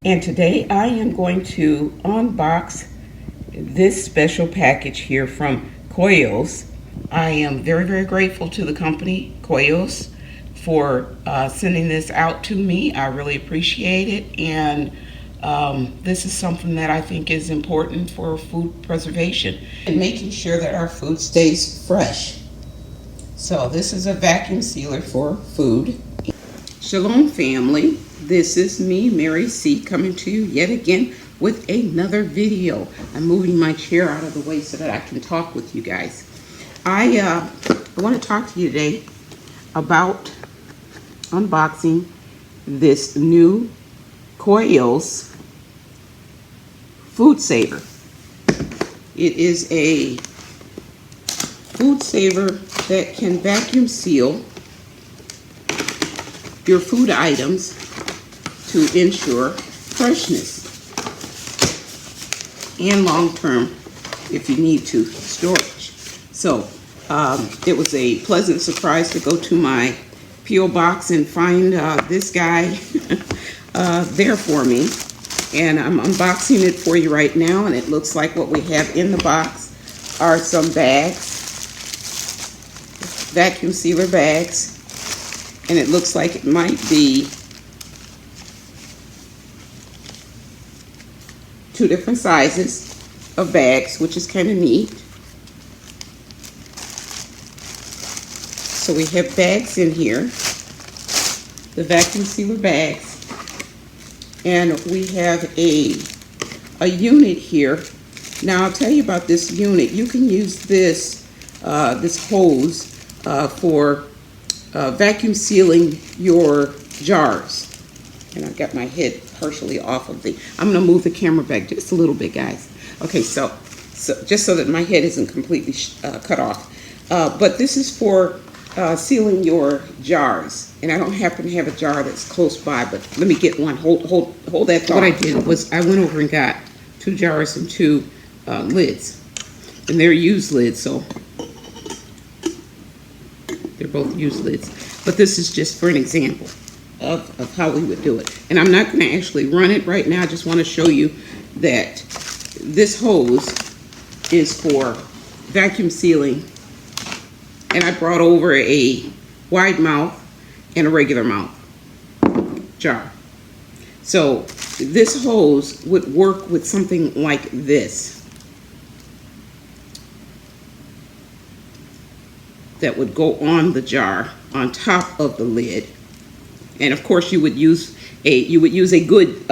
And today I am going to unbox this special package here from Koios. I am very grateful to the company Koios for sending this out to me. I really appreciate it, and this is something that I think is important for food preservation and making sure that our food stays fresh. So this is a vacuum sealer for food. Shalom family, this is me, Mary C, coming to you yet again with another video. I'm moving my chair out of the way so that I can talk with you guys. I want to talk to you today about unboxing this new Koios food saver. It is a food saver that can vacuum seal your food items to ensure freshness and long-term, if you need to, storage. So it was a pleasant surprise to go to my P.O. box and find this guy there for me, and I'm unboxing it for you right now. And it looks like what we have in the box are some bags, vacuum sealer bags. And it looks like it might be 2 different sizes of bags, which is kind of neat. So we have bags in here, the vacuum sealer bags, and we have a unit here. Now I'll tell you about this unit. You can use this this hose for vacuum sealing your jars. And I've got my head partially off of I'm gonna move the camera back just a little bit, guys. Okay, so just so that my head isn't completely cut off. But this is for sealing your jars. And I don't happen to have a jar that's close by, but let me get one. Hold that thought. What I did was I went over and got 2 jars and 2 lids. And they're used lids, so they're both used lids, but this is just for an example of how we would do it. And I'm not going to actually run it right now. I just want to show you that this hose is for vacuum sealing. And I brought over a wide mouth and a regular mouth jar. So this hose would work with something like this, that would go on the jar on top of the lid. And of course you would use a good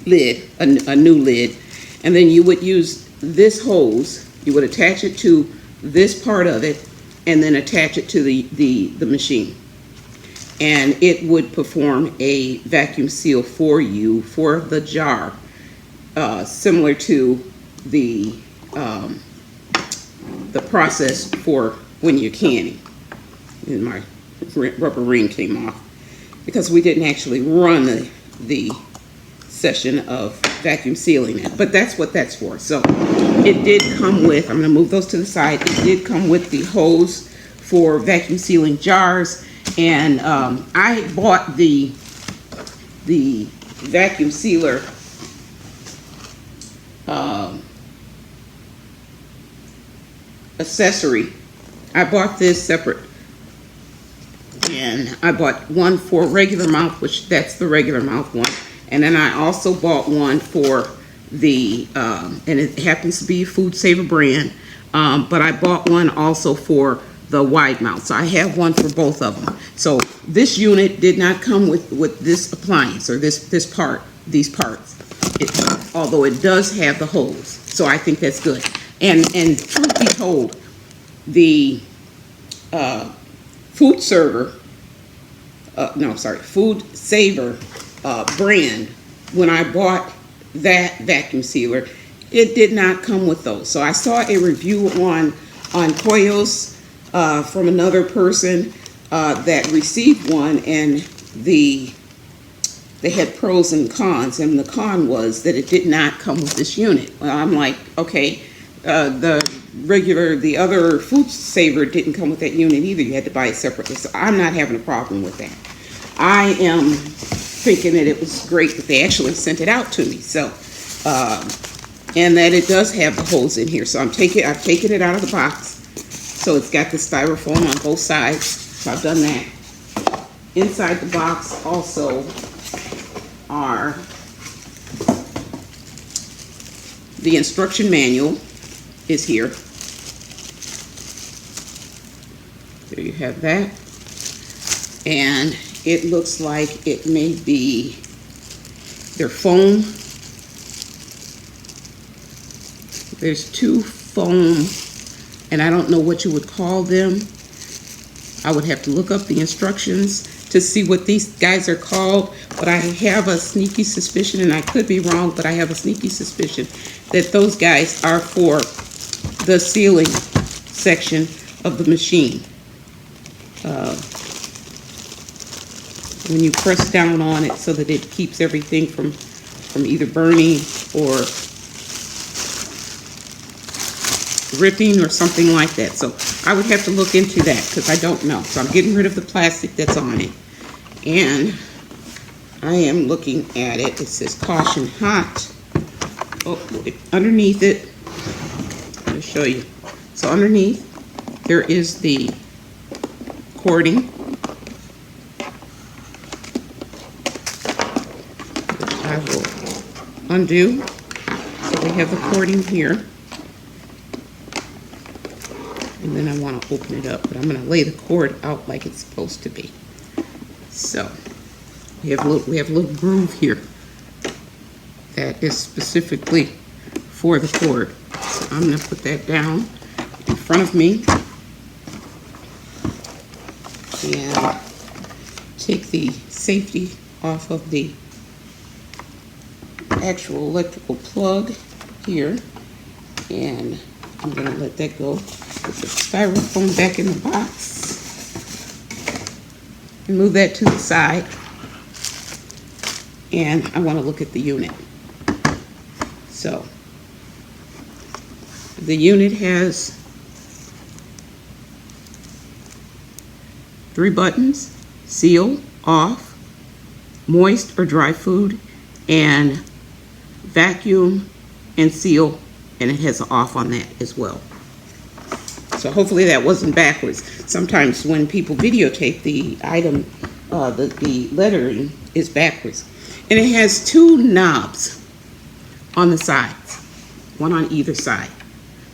lid, a new lid, and then you would use this hose. You would attach it to this part of it and then attach it to the machine, and it would perform a vacuum seal for you for the jar, similar to the process for when you're canning. And my rubber ring came off because we didn't actually run the session of vacuum sealing it, but that's what that's for. So it did come with, I'm going to move those to the side, it did come with the hose for vacuum sealing jars. And I bought the vacuum sealer accessory. I bought this separate, and I bought one for regular mouth, which that's the regular mouth one, and then I also bought one for the and it happens to be a Food Saver brand, but I bought one also for the wide mouth. So I have one for both of them. So this unit did not come with this appliance or these parts, although it does have the hose. So I think that's good. And truth be told, the Food Saver brand, when I bought that vacuum sealer, it did not come with those. So I saw a review on Koios from another person that received one, and they had pros and cons, and the con was that it did not come with this unit. Well, I'm like, okay, the other Food Saver didn't come with that unit either. You had to buy it separately. So I'm not having a problem with that. I am thinking that it was great that they actually sent it out to me. So, and that it does have the holes in here. So I've taken it out of the box. So it's got the styrofoam on both sides. So I've done that. Inside the box also are the instruction manual is here. There you have that. And it looks like it may be their foam. There's two foam, and I don't know what you would call them. I would have to look up the instructions to see what these guys are called, but I have a sneaky suspicion, and I could be wrong, but I have a sneaky suspicion that those guys are for the sealing section of the machine. When you press down on it so that it keeps everything from either burning or ripping or something like that. So I would have to look into that because I don't know. So I'm getting rid of the plastic that's on it. And I am looking at it. It says caution hot. Oh, underneath it, I'll show you. So underneath, there is the cording. Which I will undo. So we have the cording here. And then I want to open it up, but I'm going to lay the cord out like it's supposed to be. So we have a little groove here that is specifically for the cord. So I'm going to put that down in front of me and take the safety off of the actual electrical plug here, and I'm going to let that go. Put the styrofoam back in the box and move that to the side. And I want to look at the unit. So the unit has 3 buttons: seal, off, moist or dry food, and vacuum and seal, and it has an off on that as well. So hopefully that wasn't backwards. Sometimes when people videotape the item, the lettering is backwards. And it has 2 knobs on the sides, one on either side.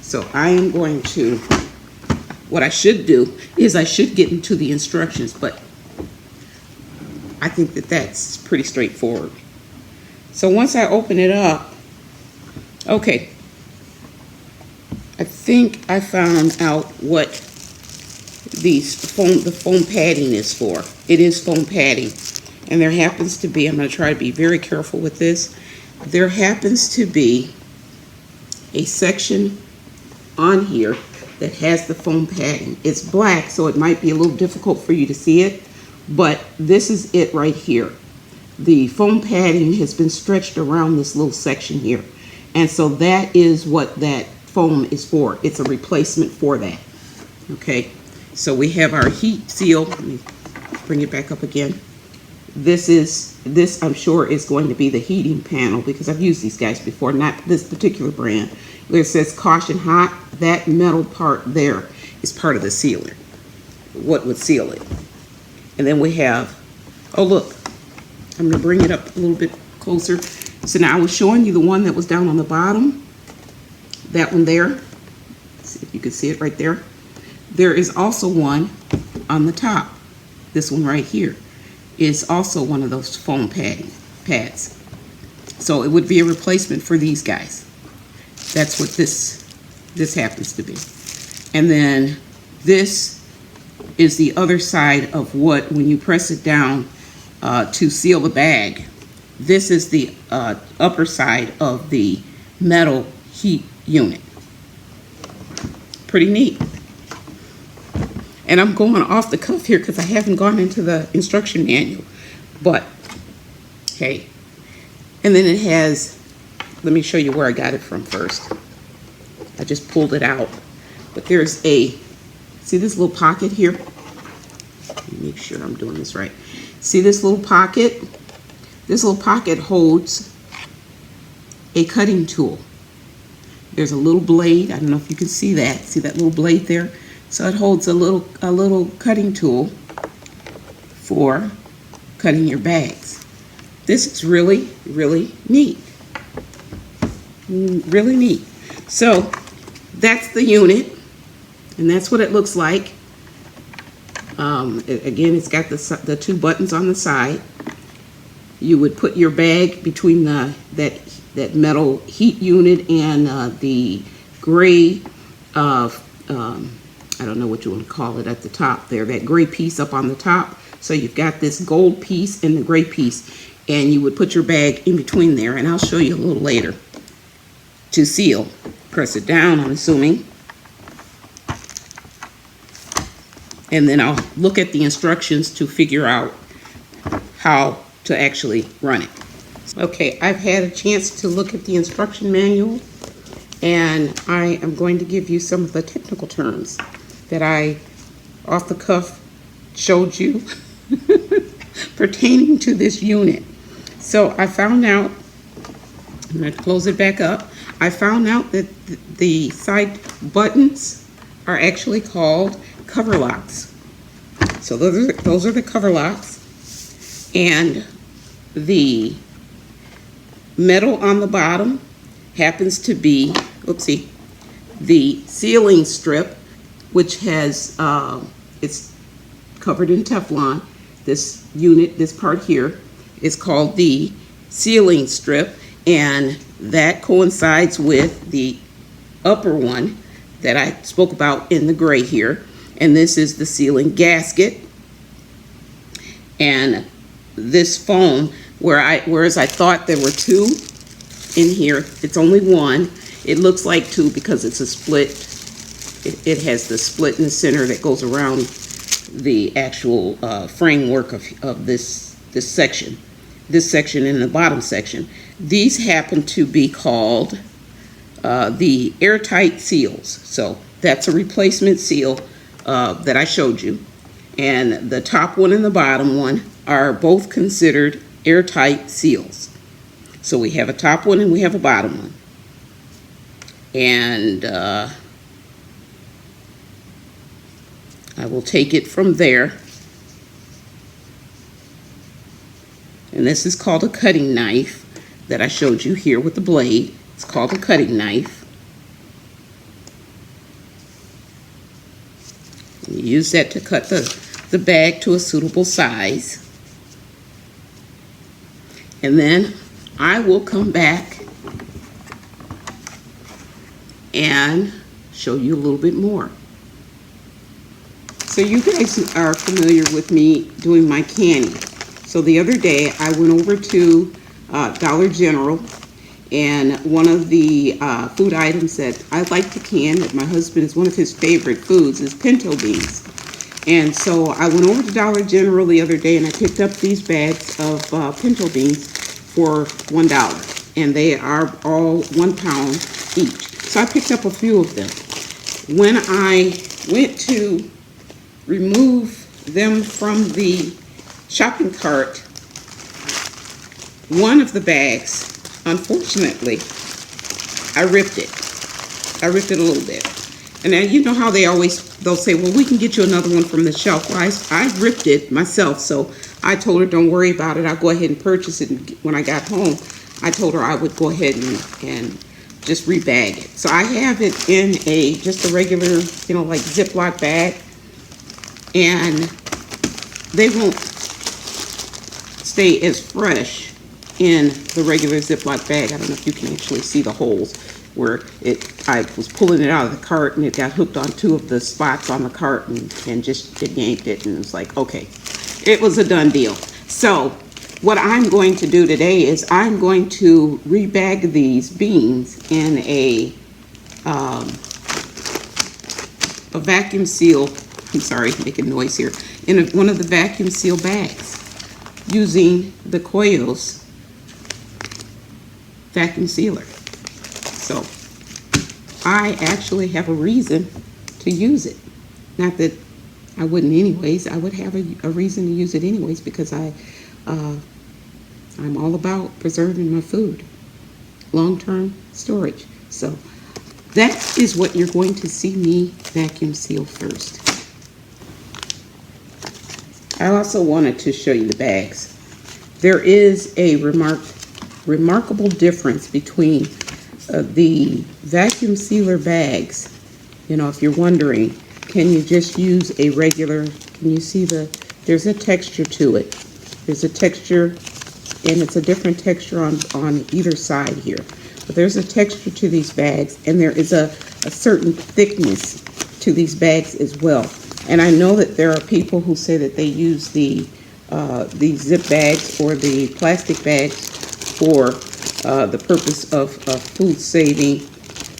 So I am going to, what I should do is I should get into the instructions, but I think that that's pretty straightforward. So once I open it up, okay, I think I found out what the foam padding is for. It is foam padding. And there happens to be, I'm going to try to be very careful with this, there happens to be a section on here that has the foam padding. It's black, so it might be a little difficult for you to see it, but this is it right here. The foam padding has been stretched around this little section here. And so that is what that foam is for. It's a replacement for that. Okay, so we have our heat seal. Let me bring it back up again. This I'm sure is going to be the heating panel because I've used these guys before, not this particular brand. Where it says caution hot, that metal part there is part of the sealer, what would seal it. And then we have, oh look, I'm gonna bring it up a little bit closer. So now I was showing you the one that was down on the bottom, that one there. Let's see if you can see it right there. There is also one on the top. This one right here is also one of those foam pads. So it would be a replacement for these guys. That's what this happens to be. And then this is the other side of what, when you press it down to seal the bag, this is the upper side of the metal heat unit. Pretty neat. And I'm going off the cuff here because I haven't gone into the instruction manual. But, hey. And then it has, let me show you where I got it from first. I just pulled it out. But there's a, see this little pocket here? Let me make sure I'm doing this right. See this little pocket? This little pocket holds a cutting tool. There's a little blade. I don't know if you can see that. See that little blade there? So it holds a little cutting tool for cutting your bags. This is really, really neat. Really neat. So that's the unit, and that's what it looks like. Again, it's got the two buttons on the side. You would put your bag between that metal heat unit and the gray, I don't know what you want to call it at the top there, that gray piece up on the top. So you've got this gold piece and the gray piece, and you would put your bag in between there, and I'll show you a little later. To seal, press it down, I'm assuming. And then I'll look at the instructions to figure out how to actually run it. Okay, I've had a chance to look at the instruction manual, and I am going to give you some of the technical terms that I, off the cuff, showed you pertaining to this unit. So I found out, I'm going to close it back up. I found out that the side buttons are actually called cover locks. So those are the cover locks, and the metal on the bottom happens to be, oopsie, the sealing strip, which has, it's covered in Teflon. This unit, this part here, is called the sealing strip, and that coincides with the upper one that I spoke about in the gray here. And this is the sealing gasket. And this foam, whereas I thought there were two in here, it's only one. It looks like two because it's a split. It has the split in the center that goes around the actual framework of this section. This section and the bottom section. These happen to be called the airtight seals. So that's a replacement seal that I showed you. And the top one and the bottom one are both considered airtight seals. So we have a top one and we have a bottom one. And I will take it from there. And this is called a cutting knife that I showed you here with the blade. It's called a cutting knife. You use that to cut the bag to a suitable size. And then I will come back and show you a little bit more. So you guys are familiar with me doing my canning. So the other day I went over to Dollar General, and one of the food items that I like to can, that my husband is one of his favorite foods, is pinto beans. And so I went over to Dollar General the other day and I picked up these bags of pinto beans for $1. And they are all 1 pound each. So I picked up a few of them. When I went to remove them from the shopping cart, one of the bags, unfortunately, I ripped it. I ripped it a little bit. And then you know how they'll say, well, we can get you another one from the shelf. Well, I ripped it myself, so I told her, don't worry about it. I'll go ahead and purchase it. And when I got home, I told her I would go ahead and just rebag it. So I have it in just a regular, like Ziploc bag. And they won't stay as fresh in the regular Ziploc bag. I don't know if you can actually see the holes where I was pulling it out of the cart and it got hooked on two of the spots on the cart and just it yanked it, and it was like, okay, it was a done deal. So what I'm going to do today is I'm going to rebag these beans in a vacuum seal. I'm sorry, making noise here. In one of the vacuum seal bags using the Koios vacuum sealer. So I actually have a reason to use it. Not that I wouldn't anyways. I would have a reason to use it anyways because I I'm all about preserving my food, long-term storage. So that is what you're going to see me vacuum seal first. I also wanted to show you the bags. There is a remarkable difference between the vacuum sealer bags. You know, if you're wondering, can you just use a regular, can you see there's a texture to it. There's a texture, and it's a different texture on either side here. But there's a texture to these bags, and there is a certain thickness to these bags as well. And I know that there are people who say that they use the zip bags or the plastic bags for the purpose of food saving,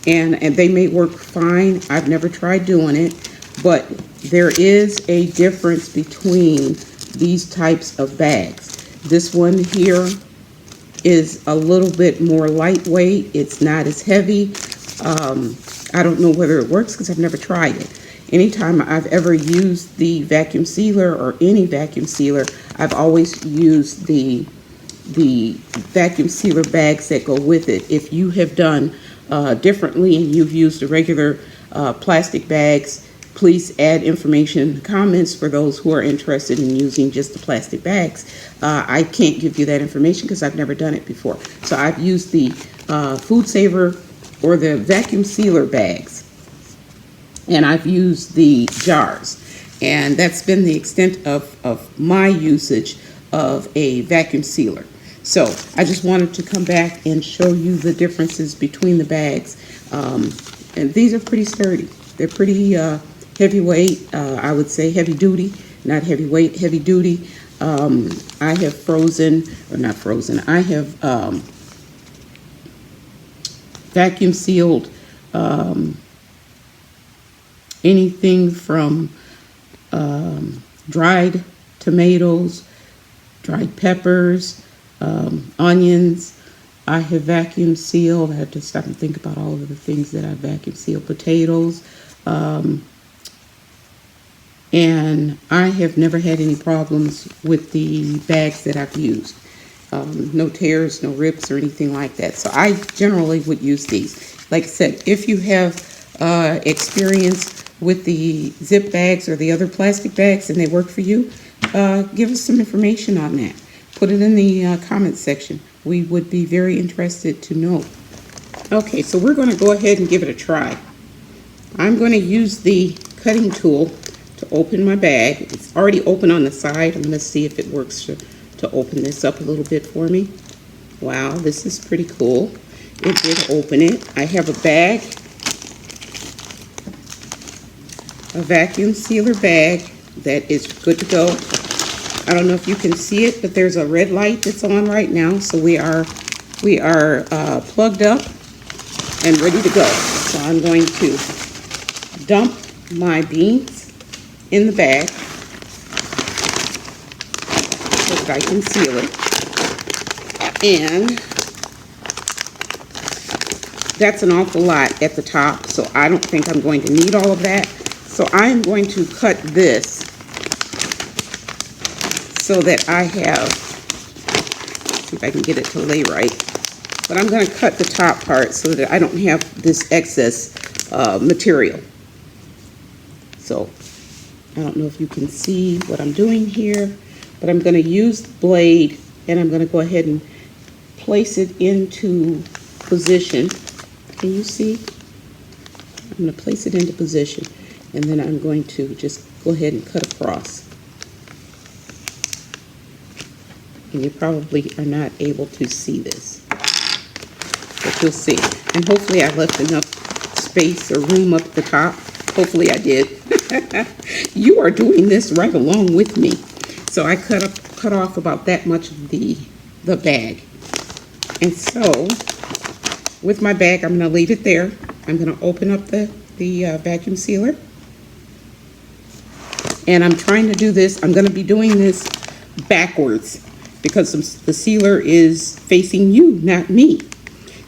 and they may work fine. I've never tried doing it, but there is a difference between these types of bags. This one here is a little bit more lightweight. It's not as heavy. I don't know whether it works because I've never tried it. Anytime I've ever used the vacuum sealer or any vacuum sealer, I've always used the vacuum sealer bags that go with it. If you have done differently and you've used the regular plastic bags, please add information in the comments for those who are interested in using just the plastic bags. I can't give you that information because I've never done it before. So I've used the food saver or the vacuum sealer bags, and I've used the jars, and that's been the extent of my usage of a vacuum sealer. So I just wanted to come back and show you the differences between the bags. And these are pretty sturdy. They're pretty heavyweight, I would say heavy duty, not heavyweight, heavy duty. I have frozen, or not frozen, I have vacuum sealed anything from dried tomatoes, dried peppers, onions. I have vacuum sealed. I have to stop and think about all of the things that I vacuum sealed. Potatoes. And I have never had any problems with the bags that I've used. No tears, no rips or anything like that. So I generally would use these. Like I said, if you have experience with the zip bags or the other plastic bags and they work for you, give us some information on that. Put it in the comment section. We would be very interested to know. Okay, so we're going to go ahead and give it a try. I'm going to use the cutting tool to open my bag. It's already open on the side. I'm going to see if it works to open this up a little bit for me. Wow, this is pretty cool. It did open it. I have a bag, a vacuum sealer bag that is good to go. I don't know if you can see it, but there's a red light that's on right now, so we are plugged up and ready to go. So I'm going to dump my beans in the bag so that I can seal it. And that's an awful lot at the top, so I don't think I'm going to need all of that. So I'm going to cut this so that I have, see if I can get it to lay right, but I'm going to cut the top part so that I don't have this excess material. So I don't know if you can see what I'm doing here, but I'm going to use the blade and I'm going to go ahead and place it into position. Can you see? I'm going to place it into position, and then I'm going to just go ahead and cut across. And you probably are not able to see this, but you'll see. And hopefully I left enough space or room up at the top. Hopefully I did. You are doing this right along with me. So I cut off about that much of the bag. And so with my bag, I'm going to leave it there. I'm going to open up the vacuum sealer. And I'm trying to do this. I'm going to be doing this backwards because the sealer is facing you, not me.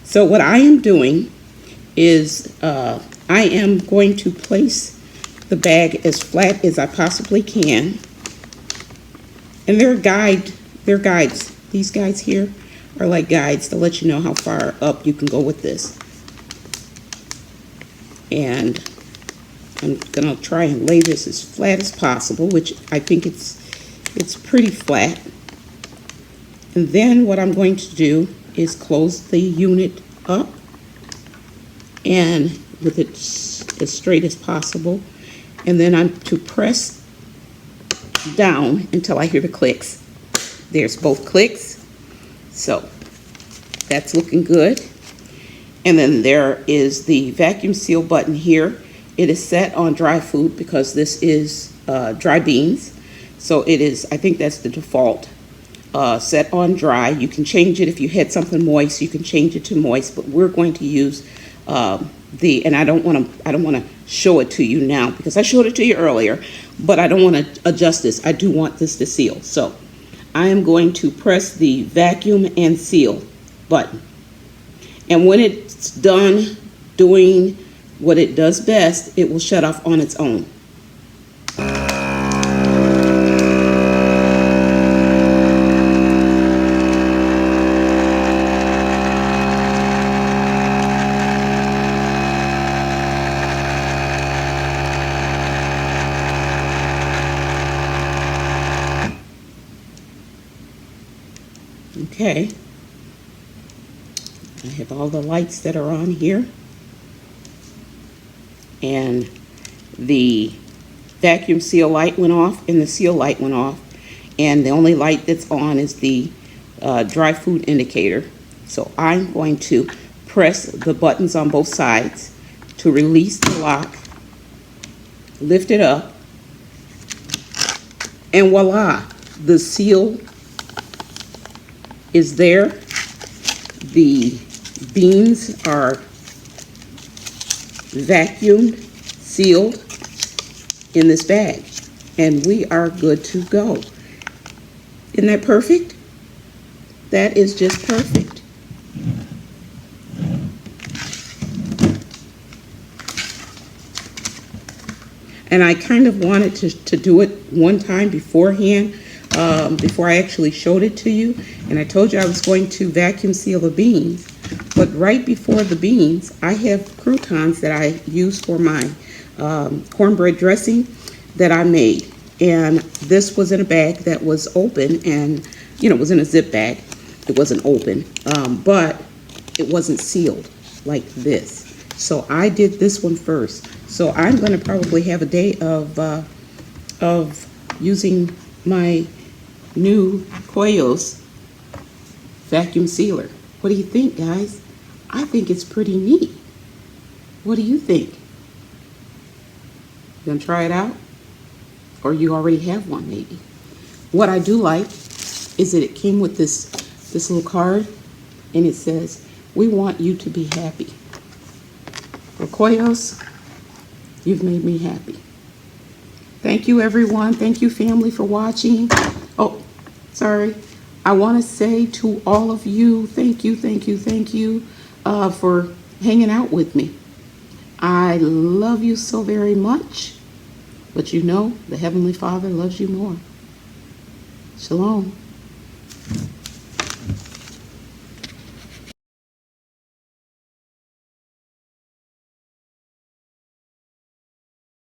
So what I am doing is I am going to place the bag as flat as I possibly can. And there are guides These guys here are like guides to let you know how far up you can go with this. And I'm gonna try and lay this as flat as possible, which I think it's pretty flat. And then what I'm going to do is close the unit up and with it as straight as possible. And then I'm to press down until I hear the clicks. There's both clicks. So that's looking good. And then there is the vacuum seal button here. It is set on dry food because this is dry beans. So it is, I think that's the default, set on dry. You can change it if you had something moist, you can change it to moist, but we're going to use and I don't want to show it to you now because I showed it to you earlier, but I don't want to adjust this. I do want this to seal. So I am going to press the vacuum and seal button. And when it's done doing what it does best, it will shut off on its own. Okay. I have all the lights that are on here. And the vacuum seal light went off and the seal light went off. And the only light that's on is the dry food indicator. So I'm going to press the buttons on both sides to release the lock, lift it up, and voila, the seal is there. The beans are vacuumed, sealed in this bag, and we are good to go. Isn't that perfect? That is just perfect. And I kind of wanted to do it one time beforehand, before I actually showed it to you. And I told you I was going to vacuum seal the beans. But right before the beans, I have croutons that I use for my cornbread dressing that I made. And this was in a bag that was open and, you know, it was in a zip bag. It wasn't open, but it wasn't sealed like this. So I did this one first. So I'm going to probably have a day of using my new Koios vacuum sealer. What do you think, guys? I think it's pretty neat. What do you think? You gonna try it out? Or you already have one, maybe. What I do like is that it came with this little card, and it says, "We want you to be happy." Well, Koios, you've made me happy. Thank you, everyone. Thank you, family, for watching. Oh, sorry. I want to say to all of you, thank you for hanging out with me. I love you so very much, but you know the Heavenly Father loves you more. Shalom.